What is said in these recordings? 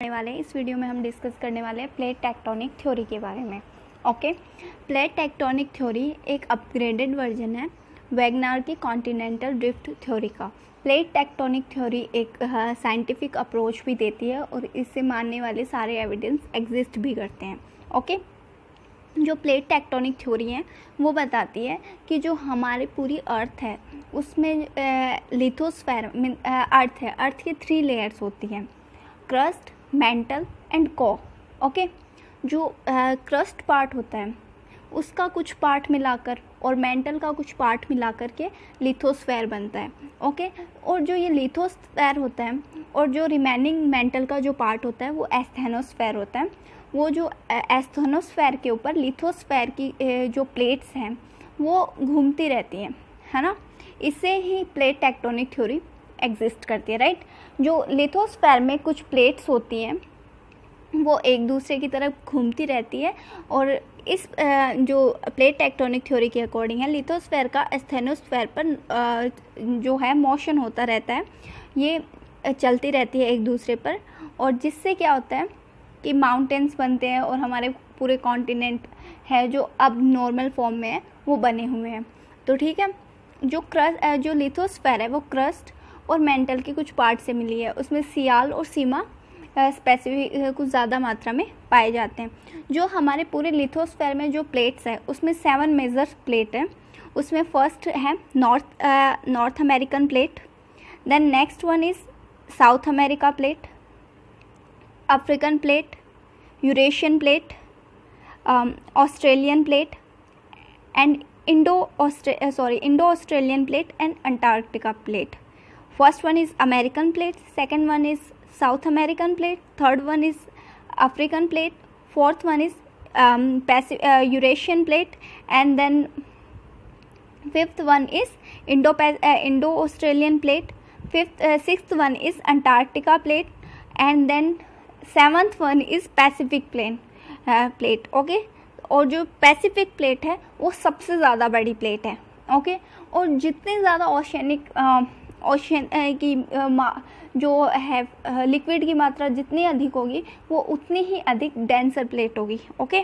करने वाले हैं। इस वीडियो में हम डिस्कस करने वाले हैं प्लेट टेक्टोनिक थ्योरी के बारे में। ओके, प्लेट टेक्टोनिक थ्योरी एक अपग्रेडेड वर्जन है वैगनार की कॉन्टिनेंटल ड्रिफ्ट थ्योरी का। प्लेट टेक्टोनिक थ्योरी एक साइंटिफिक अप्रोच भी देती है और इससे मानने वाले सारे एविडेंस एग्जिस्ट भी करते हैं। ओके, जो प्लेट टेक्टोनिक थ्योरी है वो बताती है कि जो हमारी पूरी अर्थ है उसमें लिथोस्फेयर अर्थ है, अर्थ की 3 लेयर्स होती हैं, crust, mental and core. Okay, जो क्रस्ट पार्ट होता है उसका कुछ पार्ट मिलाकर और मेंटल का कुछ पार्ट मिलाकर के लिथोस्फेयर बनता है। ओके, और जो ये लिथोस्फेयर होता है और जो रिमेनिंग मेंटल का जो पार्ट होता है वो एस्थेनोस्फेयर होता है। वो जो एस्थेनोस्फेयर के ऊपर लिथोस्फेयर की जो प्लेट्स हैं वो घूमती रहती हैं, है ना। इससे ही प्लेट टेक्टोनिक थ्योरी एग्जिस्ट करती है, राइट। जो लिथोस्फेयर में कुछ प्लेट्स होती हैं वो एक दूसरे की तरफ घूमती रहती है और इस जो प्लेट टेक्टोनिक थ्योरी के अकॉर्डिंग है लिथोस्फेयर का एस्थेनोस्फेयर पर जो है मोशन होता रहता है, ये चलती रहती है एक दूसरे पर, और जिससे क्या होता है कि माउंटेन्स बनते हैं और हमारे पूरे कॉन्टिनेंट है जो अब नॉर्मल फॉर्म में है वो बने हुए हैं। तो ठीक है, जो लिथोस्फेयर है वो क्रस्ट और मेंटल के कुछ पार्ट से मिली है। उसमें सियाल और सीमा स्पेसिफिक कुछ ज़्यादा मात्रा में पाए जाते हैं। जो हमारे पूरे लिथोस्फेयर में जो प्लेट्स है उसमें 7 मेजर प्लेट है। उसमें फर्स्ट है North American plate, then next one is South America plate, African plate, Eurasian plate, Australian plate and Indo Australian plate and Antarctica plate. First one is American plate, second one is South American plate, third one is African plate, fourth one is Eurasian plate, and then fifth one is Indo-Australian plate, sixth one is Antarctica plate, and then seventh one is Pacific plate. Okay, और जो Pacific plate है वो सबसे ज़्यादा बड़ी plate है। Okay, और जितनी ज़्यादा ओशन की जो है लिक्विड की मात्रा जितनी अधिक होगी वो उतनी ही अधिक डेंसर प्लेट होगी। ओके,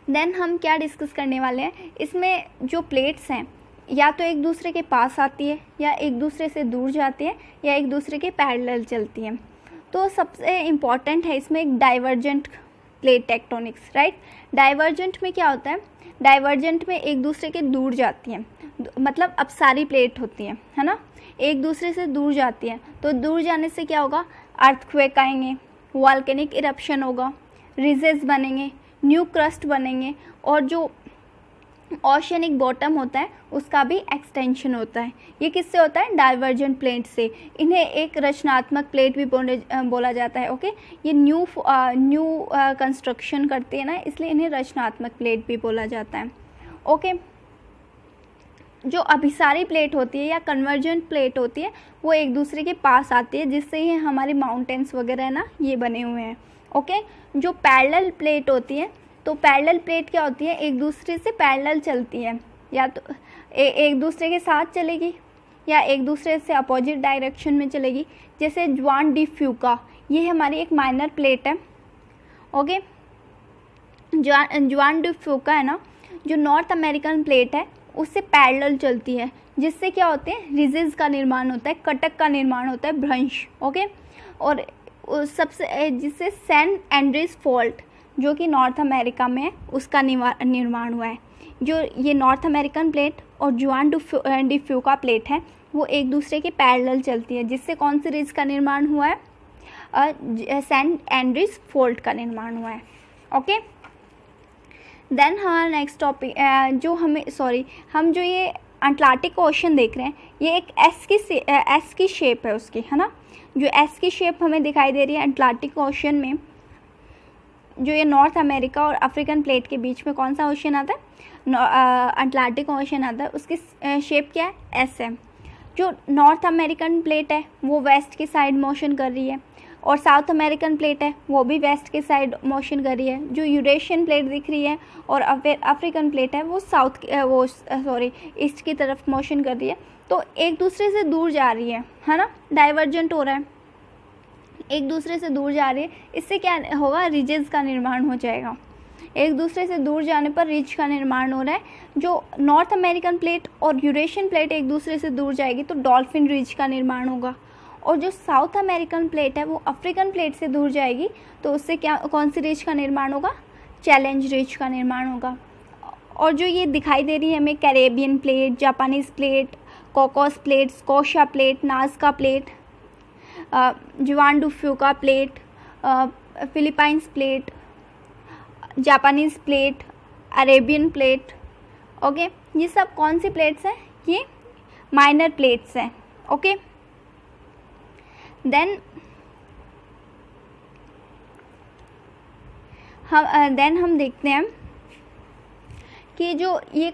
देन हम क्या डिस्कस करने वाले हैं, इसमें जो प्लेट्स हैं या तो एक दूसरे के पास आती है या एक दूसरे से दूर जाती है या एक दूसरे के पैरेलल चलती हैं। तो सबसे इम्पॉर्टेंट है इसमें एक divergent plate tectonics, right. Divergent में क्या होता है, डाइवर्जेंट में एक दूसरे के दूर जाती हैं, मतलब अब सारी प्लेट होती हैं, है ना, एक दूसरे से दूर जाती हैं। तो दूर जाने से क्या होगा, अर्थक्वेक आएंगे, वॉल्केनिक इरप्शन होगा, रिजेस बनेंगे, न्यू क्रस्ट बनेंगे, और जो ओशनिक बॉटम होता है उसका भी एक्सटेंशन होता है। ये किससे होता है, डाइवर्जेंट प्लेट से। इन्हें एक रचनात्मक प्लेट भी बोला जाता है। ओके, ये न्यू कंस्ट्रक्शन करती है ना, इसलिए इन्हें रचनात्मक प्लेट भी बोला जाता है। ओके, जो अभिसारी प्लेट होती है या कन्वर्जेंट प्लेट होती है वो एक दूसरे के पास आती है, जिससे ही हमारी माउंटेन्स वगैरह है ना ये बने हुए हैं। ओके, जो पैरेलल प्लेट होती है, तो पैरेलल प्लेट क्या होती है, एक दूसरे से पैरेलल चलती है, या तो एक दूसरे के साथ चलेगी या एक दूसरे से अपोजिट डायरेक्शन में चलेगी। जैसे जुआन डी फ्यूका, ये हमारी एक माइनर प्लेट है। ओके, जुआन डी फ्यूका है ना, जो नॉर्थ अमेरिकन प्लेट है उससे पैरेलल चलती है, जिससे क्या होते हैं, रिजेस का निर्माण होता है, कटक का निर्माण होता है, भ्रंश। ओके, और सबसे जिससे सैन एंड्रीज फॉल्ट जो कि नॉर्थ अमेरिका में है उसका निर्माण हुआ है। जो ये नॉर्थ अमेरिकन प्लेट और जुआन डी फ्यूका प्लेट है वो एक दूसरे के पैरेलल चलती है, जिससे कौन सी रिज का निर्माण हुआ है, सैन एंड्रीज फॉल्ट का निर्माण हुआ है। ओके, देन हमारा नेक्स्ट टॉपिक हम जो ये अटलांटिक ओशन देख रहे हैं, ये एक एस की शेप है उसकी, है ना। जो एस की शेप हमें दिखाई दे रही है अटलांटिक ओशन में, जो ये नॉर्थ अमेरिका और अफ्रीकन प्लेट के बीच में कौन सा ओशन आता है, अटलांटिक ओशन आता है, उसकी शेप क्या है, एस है। जो नॉर्थ अमेरिकन प्लेट है वो वेस्ट की साइड मोशन कर रही है और साउथ अमेरिकन प्लेट है वो भी वेस्ट के साइड मोशन कर रही है। जो यूरेशियन प्लेट दिख रही है और अफ्रीकन प्लेट है वो ईस्ट की तरफ मोशन कर रही है। तो एक दूसरे से दूर जा रही है ना, डाइवर्जेंट हो रहा है। एक दूसरे से दूर जा रही है, इससे क्या होगा, रिजेस का निर्माण हो जाएगा। एक दूसरे से दूर जाने पर रिज का निर्माण हो रहा है। जो नॉर्थ अमेरिकन प्लेट और यूरेशियन प्लेट एक दूसरे से दूर जाएगी तो डॉल्फिन रिज का निर्माण होगा। और जो साउथ अमेरिकन प्लेट है वो अफ्रीकन प्लेट से दूर जाएगी तो उससे क्या, कौन सी रिज का निर्माण होगा, चैलेंज रिज का निर्माण होगा। और जो ये दिखाई दे रही है हमें, Caribbean plate, Japanese plate, Cocos plate, Scotia plate, Nazca plate, Juan de Fuca plate, Philippines plate, Japanese plate, Arabian plate, okay, ये सब कौन सी प्लेट्स हैं, ये माइनर प्लेट्स हैं, ओके। देन हम देखते हैं कि जो ये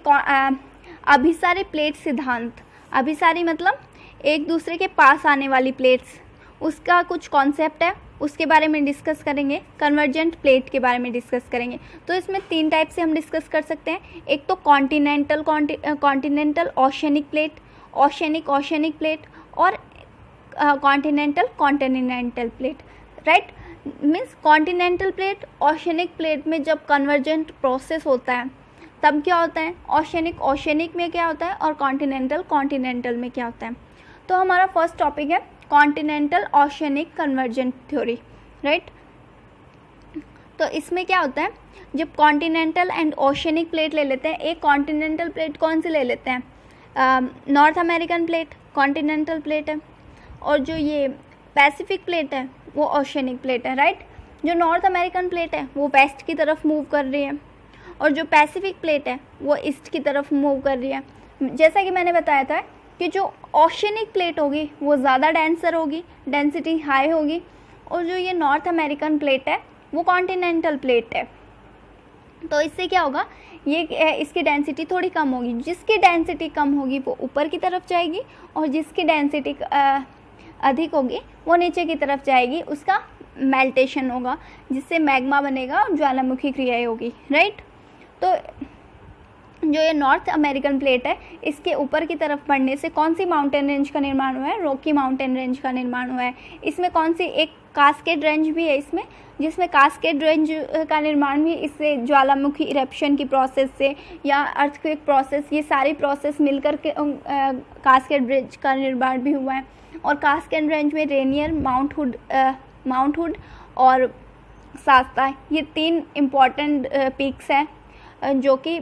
अभिसारी प्लेट सिद्धांत, अभिसारी मतलब एक दूसरे के पास आने वाली प्लेट्स, उसका कुछ कॉन्सेप्ट है, उसके बारे में डिस्कस करेंगे। कन्वर्जेंट प्लेट के बारे में डिस्कस करेंगे। तो इसमें 3 टाइप से हम डिस्कस कर सकते हैं। एक तो continental oceanic plate, oceanic plate, और continental plate, right. Means continental plate, oceanic plate में जब कन्वर्जेंट प्रोसेस होता है तब क्या होता है, ओशियनिक में क्या होता है और कॉन्टिनेंटल में क्या होता है। तो हमारा फर्स्ट टॉपिक है continental oceanic convergent theory, right. तो इसमें क्या होता है, जब कॉन्टिनेंटल एंड ओशियनिक प्लेट ले लेते हैं, एक कॉन्टिनेंटल प्लेट कौन सी ले लेते हैं, north American plate continental plate है, और जो ये पैसिफिक प्लेट है वो ओशियनिक प्लेट है, राइट। जो नॉर्थ अमेरिकन प्लेट है वो वेस्ट की तरफ मूव कर रही है और जो पैसिफिक प्लेट है वो ईस्ट की तरफ मूव कर रही है। जैसा कि मैंने बताया था कि जो ओशियनिक प्लेट होगी वो ज़्यादा डेंसर होगी, डेंसिटी हाई होगी, और जो ये नॉर्थ अमेरिकन प्लेट है वो कॉन्टिनेंटल प्लेट है। तो इससे क्या होगा, ये इसकी डेंसिटी थोड़ी कम होगी। जिसकी डेंसिटी कम होगी वो ऊपर की तरफ जाएगी और जिसकी डेंसिटी अधिक होगी वो नीचे की तरफ जाएगी। उसका मेल्टेशन होगा जिससे मैग्मा बनेगा और ज्वालामुखी क्रियाएं होगी, राइट। तो जो ये नॉर्थ अमेरिकन प्लेट है इसके ऊपर की तरफ बढ़ने से कौन सी माउंटेन रेंज का निर्माण हुआ है, रॉकी माउंटेन रेंज का निर्माण हुआ है। इसमें कौन सी, एक कास्केड रेंज भी है इसमें, जिसमें कास्केड रेंज का निर्माण भी इससे ज्वालामुखी इरप्शन की प्रोसेस से या अर्थक्वेक प्रोसेस, ये सारी प्रोसेस मिलकर के कास्केड रेंज का निर्माण भी हुआ है। और कास्केड रेंज में रेनियर, माउंट हुड और शास्ता, ये 3 इम्पॉर्टेंट पीक्स हैं जो कि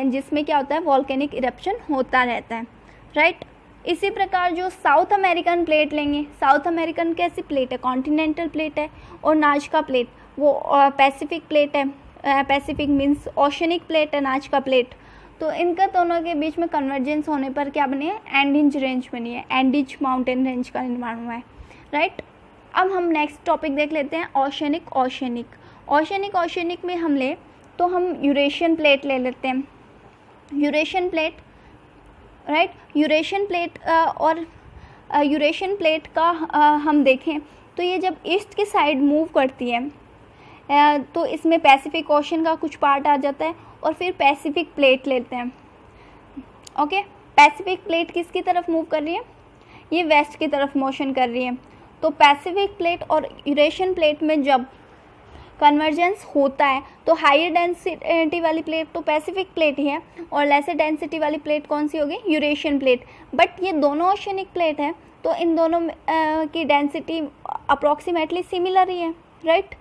जिसमें क्या होता है, वॉल्केनिक इरप्शन होता रहता है, राइट। इसी प्रकार जो साउथ अमेरिकन प्लेट लेंगे, साउथ अमेरिकन कैसी प्लेट है, कॉन्टिनेंटल प्लेट है, और नाज़का प्लेट वो पैसिफिक प्लेट है। पैसिफिक मीन्स ओशियनिक प्लेट है नाज़का प्लेट। तो इनका दोनों के बीच में कन्वर्जेंस होने पर क्या बनी है, एंडिज रेंज बनी है, एंडिज माउंटेन रेंज का निर्माण हुआ है, राइट। अब हम नेक्स्ट टॉपिक देख लेते हैं, ओशियनिक में हम ले तो हम यूरेशियन प्लेट ले लेते हैं, Eurasian plate, right. Eurasian plate का हम देखें तो ये जब ईस्ट की साइड मूव करती है तो इसमें पैसिफिक ओशन का कुछ पार्ट आ जाता है और फिर पैसिफिक प्लेट लेते हैं, ओके। पैसिफिक प्लेट किसकी तरफ मूव कर रही है, ये वेस्ट की तरफ मोशन कर रही है। तो पैसिफिक प्लेट और यूरेशियन प्लेट में जब कन्वर्जेंस होता है तो हायर डेंसिटी वाली प्लेट तो पैसिफिक प्लेट ही है और लेसर डेंसिटी वाली प्लेट कौन सी होगी, यूरेशियन प्लेट। बट ये दोनों ओशियनिक प्लेट है तो इन दोनों की डेंसिटी अप्रॉक्सीमेटली सिमिलर ही है, राइट।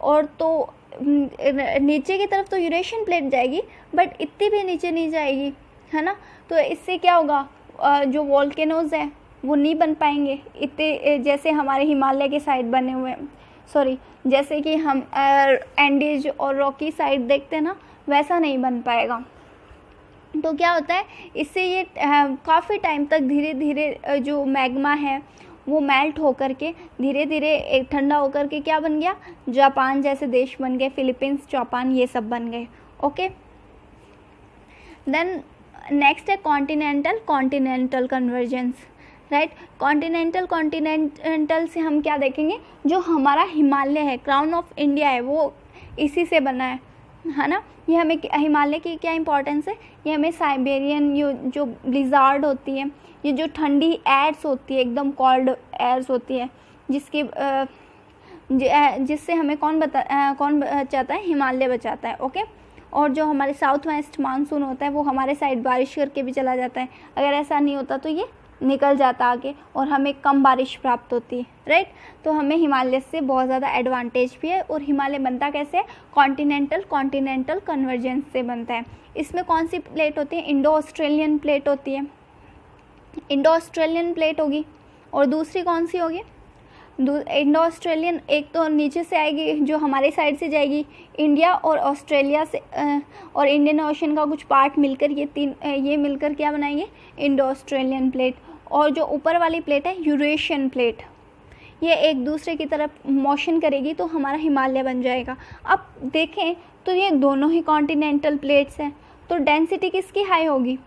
और तो नीचे की तरफ तो यूरेशियन प्लेट जाएगी बट इतनी भी नीचे नहीं जाएगी, है ना। तो इससे क्या होगा, जो वोल्केनोज है वो नहीं बन पाएंगे इतने, जैसे हमारे हिमालय के साइड बने हुए हैं, सॉरी जैसे कि हम एंडीज और रॉकी साइड देखते हैं ना, वैसा नहीं बन पाएगा। तो क्या होता है, इससे ये काफ़ी टाइम तक धीरे धीरे जो मैग्मा है वो मेल्ट होकर के धीरे धीरे ठंडा होकर के क्या बन गया, जापान जैसे देश बन गए, फिलीपींस, जापान, ये सब बन गए, ओके। देन नेक्स्ट है कॉन्टिनेंटल कन्वर्जेंस, राइट। कॉन्टिनेंटल से हम क्या देखेंगे, जो हमारा हिमालय है, क्राउन ऑफ इंडिया है, वो इसी से बना है ना। ये हमें हिमालय की क्या इंपॉर्टेंस है, ये हमें साइबेरियन जो ब्लिज़ार्ड होती है, ये जो ठंडी एयर्स होती है, एकदम कोल्ड एयर्स होती है, जिसकी जिससे हमें कौन बचाता है, हिमालय बचाता है। ओके, और जो हमारे साउथ वेस्ट मानसून होता है वो हमारे साइड बारिश करके भी चला जाता है। अगर ऐसा नहीं होता तो ये निकल जाता आगे और हमें कम बारिश प्राप्त होती है, राइट। तो हमें हिमालय से बहुत ज़्यादा एडवांटेज भी है। और हिमालय बनता कैसे है, कॉन्टिनेंटल कन्वर्जेंस से बनता है। इसमें कौन सी प्लेट होती है, इंडो ऑस्ट्रेलियन प्लेट होती है, इंडो ऑस्ट्रेलियन प्लेट होगी। और दूसरी कौन सी होगी, इंडो ऑस्ट्रेलियन, एक तो नीचे से आएगी जो हमारी साइड से जाएगी, इंडिया और ऑस्ट्रेलिया से और इंडियन ओशन का कुछ पार्ट मिलकर ये मिलकर क्या बनाएंगे, इंडो ऑस्ट्रेलियन प्लेट। और जो ऊपर वाली प्लेट है यूरेशियन प्लेट, ये एक दूसरे की तरफ मोशन करेगी तो हमारा हिमालय बन जाएगा। अब देखें तो ये दोनों ही कॉन्टिनेंटल प्लेट्स हैं, तो डेंसिटी किसकी हाई होगी,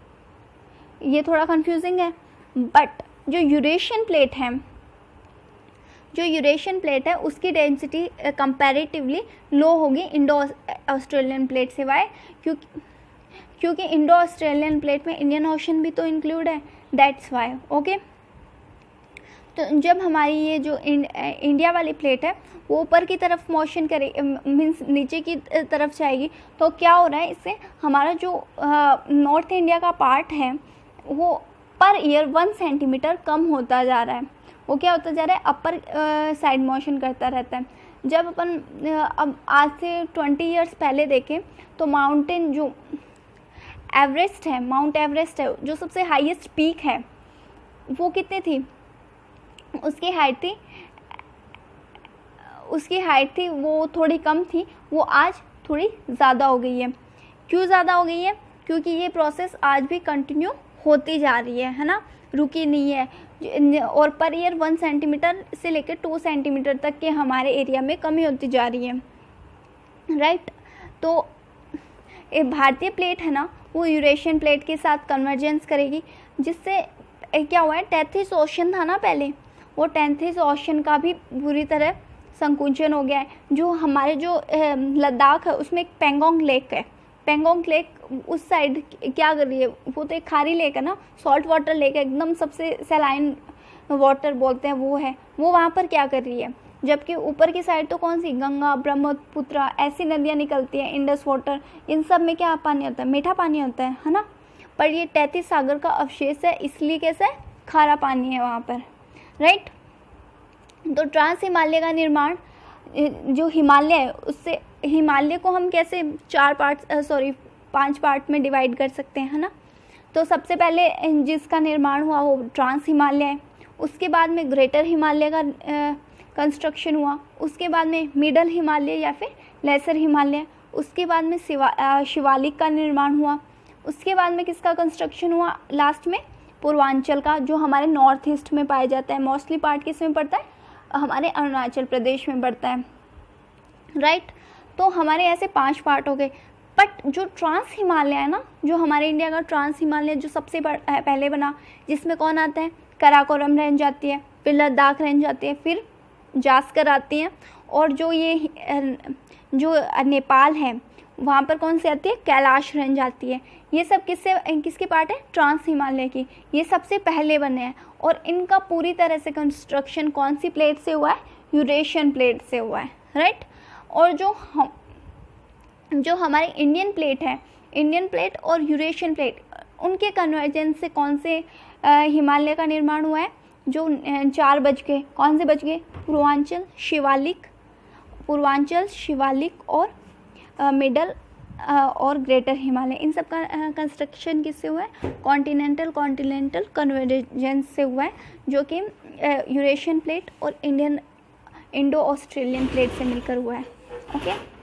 ये थोड़ा कंफ्यूजिंग है। बट जो यूरेशियन प्लेट है उसकी डेंसिटी कंपैरेटिवली लो होगी इंडो ऑस्ट्रेलियन प्लेट से। वाई, क्योंकि इंडो ऑस्ट्रेलियन प्लेट में इंडियन ओशन भी तो इंक्लूड है, दैट्स वाई। ओके, तो जब हमारी ये जो इंडिया वाली प्लेट है वो ऊपर की तरफ मोशन करे, मीन्स नीचे की तरफ जाएगी, तो क्या हो रहा है, इससे हमारा जो नॉर्थ इंडिया का पार्ट है वो पर ईयर 1 सेंटीमीटर कम होता जा रहा है। वो क्या होता जा रहा है, अपर साइड मोशन करता रहता है। जब अपन अब आज से 20 ईयर्स पहले देखें तो माउंटेन जो माउंट एवरेस्ट है, जो सबसे हाईएस्ट पीक है, वो कितनी थी, उसकी हाइट थी वो थोड़ी कम थी, वो आज थोड़ी ज़्यादा हो गई है। क्यों ज़्यादा हो गई है, क्योंकि ये प्रोसेस आज भी कंटिन्यू होती जा रही है ना, रुकी नहीं है। और पर ईयर 1 सेंटीमीटर से लेकर 2 सेंटीमीटर तक के हमारे एरिया में कमी होती जा रही है, राइट। तो एक भारतीय प्लेट है ना, वो यूरेशियन प्लेट के साथ कन्वर्जेंस करेगी, जिससे क्या हुआ है, टेथिस ओशन था ना पहले, वो टेथिस ओशन का भी बुरी तरह संकुचन हो गया है। जो हमारे जो लद्दाख है उसमें एक पेंगोंग लेक है, पेंगोंग लेक उस साइड क्या कर रही है, वो तो एक खारी लेक है ना, सॉल्ट वाटर लेक है, एकदम सबसे सैलाइन वाटर बोलते हैं वो है, वो वहाँ पर क्या कर रही है। जबकि ऊपर की साइड तो कौन सी, गंगा, ब्रह्मपुत्र, ऐसी नदियाँ निकलती हैं, इंडस वाटर, इन सब में क्या पानी होता है, मीठा पानी होता है ना। पर ये तैतीस सागर का अवशेष है, इसलिए कैसे खारा पानी है वहाँ पर, राइट। तो ट्रांस हिमालय का निर्माण, जो हिमालय है उससे, हिमालय को हम कैसे 5 पार्ट में डिवाइड कर सकते हैं, है ना। तो सबसे पहले जिसका निर्माण हुआ वो ट्रांस हिमालय है, उसके बाद में ग्रेटर हिमालय का कंस्ट्रक्शन हुआ, उसके बाद में मिडल हिमालय या फिर लेसर हिमालय, उसके बाद में शिवालिक का निर्माण हुआ, उसके बाद में किसका कंस्ट्रक्शन हुआ, लास्ट में पूर्वांचल का, जो हमारे नॉर्थ ईस्ट में पाया जाता है। मोस्टली पार्ट किस में पड़ता है, हमारे अरुणाचल प्रदेश में पड़ता है, राइट। तो हमारे ऐसे 5 पार्ट हो गए। बट जो ट्रांस हिमालय है ना, जो हमारे इंडिया का ट्रांस हिमालय जो सबसे पहले बना, जिसमें कौन आता है, कराकोरम रेंज आती है, फिर लद्दाख रेंज आती है, फिर जास्कर आती है, और जो ये जो नेपाल है वहाँ पर कौन सी आती है, कैलाश रेंज आती है। ये सब किसके पार्ट है, ट्रांस हिमालय की, ये सबसे पहले बने हैं। और इनका पूरी तरह से कंस्ट्रक्शन कौन सी प्लेट से हुआ है, यूरेशियन प्लेट से हुआ है, राइट। और जो हमारी इंडियन प्लेट है, इंडियन प्लेट और यूरेशियन प्लेट, उनके कन्वर्जेंस से कौन से हिमालय का निर्माण हुआ है, जो 4 बच गए, कौन से बच गए, पूर्वांचल, शिवालिक और मिडल और ग्रेटर हिमालय, इन सब का कंस्ट्रक्शन किससे हुआ है, कॉन्टिनेंटल कन्वर्जेंस से हुआ है, जो कि यूरेशियन प्लेट और इंडो ऑस्ट्रेलियन प्लेट से मिलकर हुआ है। ओके।